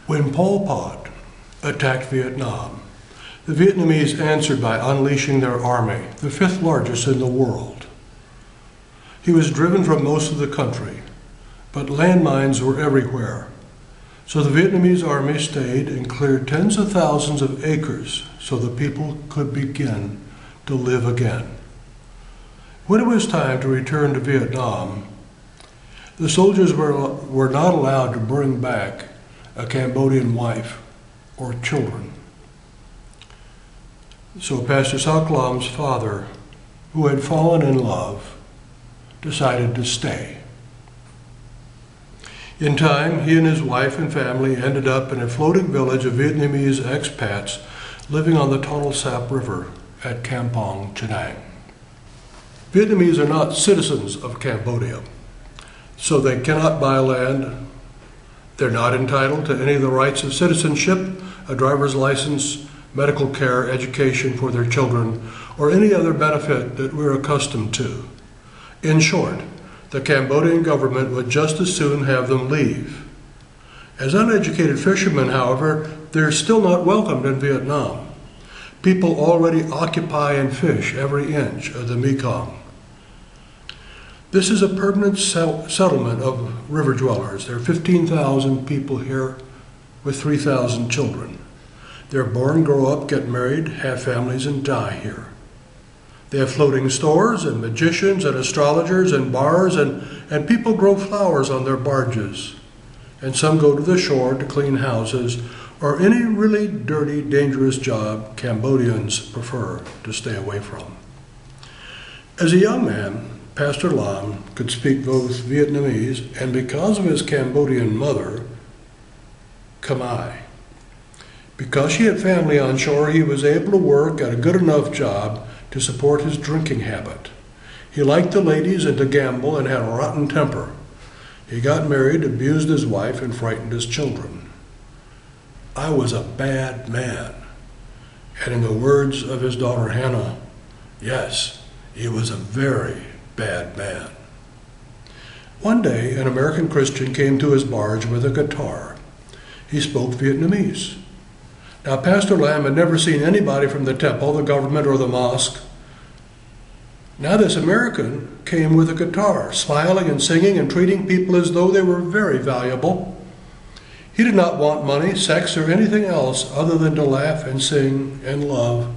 When Pol Pot attacked Vietnam, the Vietnamese answered by unleashing their army, the fifth largest in the world. He was driven from most of the country, but landmines were everywhere. So the Vietnamese army stayed and cleared tens of thousands of acres so the people could begin to live again. When it was time to return to Vietnam, the soldiers were not allowed to bring back a Cambodian wife or children. So Pastor Soklam's father, who had fallen in love, decided to stay. In time, he and his wife and family ended up in a floating village of Vietnamese expats living on the Tonle Sap River at Kampong, Chennai. Vietnamese are not citizens of Cambodia, so they cannot buy land. They're not entitled to any of the rights of citizenship, a driver's license, medical care, education for their children, or any other benefit that we're accustomed to. In short, the Cambodian government would just as soon have them leave. As uneducated fishermen, however, they're still not welcomed in Vietnam. People already occupy and fish every inch of the Mekong. This is a permanent settlement of river dwellers. There are 15,000 people here with 3,000 children. They're born, grow up, get married, have families, and die here. They have floating stores and magicians and astrologers and bars, and people grow flowers on their barges. And some go to the shore to clean houses or any really dirty, dangerous job Cambodians prefer to stay away from. As a young man, Pastor Lam could speak both Vietnamese and, because of his Cambodian mother, Khmer. Because she had family on shore, he was able to work at a good enough job to support his drinking habit. He liked the ladies and to gamble and had a rotten temper. He got married, abused his wife, and frightened his children. I was a bad man. And in the words of his daughter Hannah, yes, he was a very bad man. One day, an American Christian came to his barge with a guitar. He spoke Vietnamese. Now, Pastor Lam had never seen anybody from the temple, the government, or the mosque. Now this American came with a guitar, smiling and singing and treating people as though they were very valuable. He did not want money, sex, or anything else other than to laugh and sing and love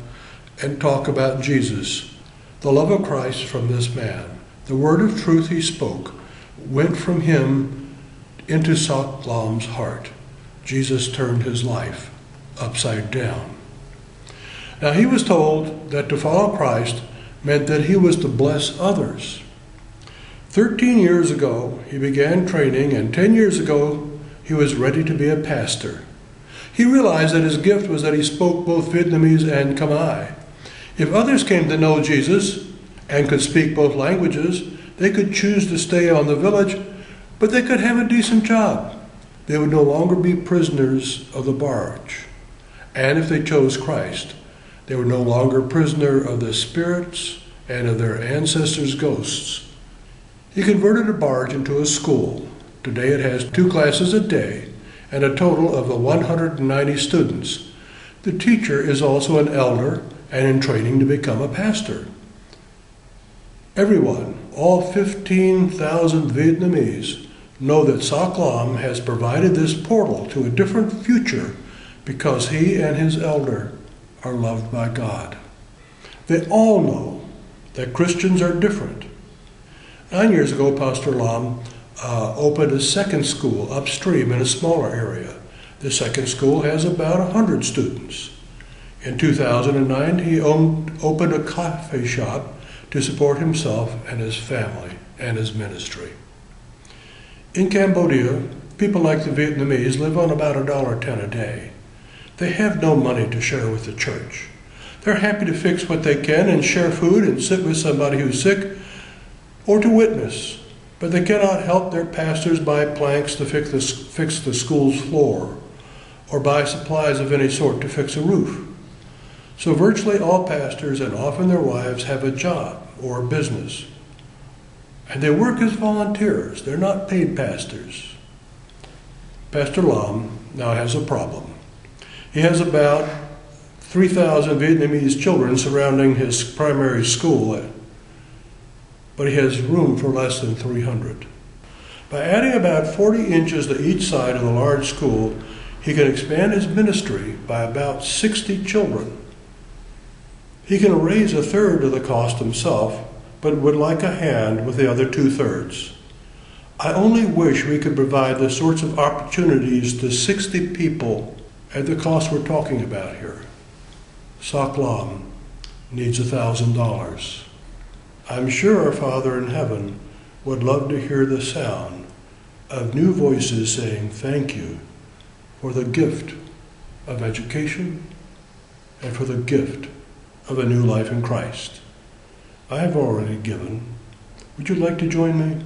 and talk about Jesus. The love of Christ from this man, the word of truth he spoke, went from him into Soklam's heart. Jesus turned his life upside down. Now he was told that to follow Christ meant that he was to bless others. 13 years ago, he began training, and 10 years ago, he was ready to be a pastor. He realized that his gift was that he spoke both Vietnamese and Khmer. If others came to know Jesus and could speak both languages, they could choose to stay on the village, but they could have a decent job. They would no longer be prisoners of the barge. And if they chose Christ, they were no longer prisoner of the spirits and of their ancestors' ghosts. He converted a barge into a school. Today it has 2 classes a day and a total of 190 students. The teacher is also an elder and in training to become a pastor. Everyone, all 15,000 Vietnamese, know that Soklam has provided this portal to a different future because he and his elder are loved by God. They all know that Christians are different. 9 years ago, Pastor Lam opened a second school upstream in a smaller area. The second school has about 100 students. In 2009, he opened a coffee shop to support himself and his family and his ministry. In Cambodia, people like the Vietnamese live on about $1.10 a day. They have no money to share with the church. They're happy to fix what they can and share food and sit with somebody who's sick or to witness, but they cannot help their pastors buy planks to fix the school's floor or buy supplies of any sort to fix a roof. So virtually all pastors, and often their wives, have a job or a business. And they work as volunteers. They're not paid pastors. Pastor Lam now has a problem. He has about 3,000 Vietnamese children surrounding his primary school, but he has room for less than 300. By adding about 40 inches to each side of the large school, he can expand his ministry by about 60 children. He can raise a third of the cost himself, but would like a hand with the other 2/3. I only wish we could provide the sorts of opportunities to 60 people at the cost we're talking about here. Soklam needs $1,000. I'm sure our Father in heaven would love to hear the sound of new voices saying thank you for the gift of education and for the gift of a new life in Christ. I have already given. Would you like to join me?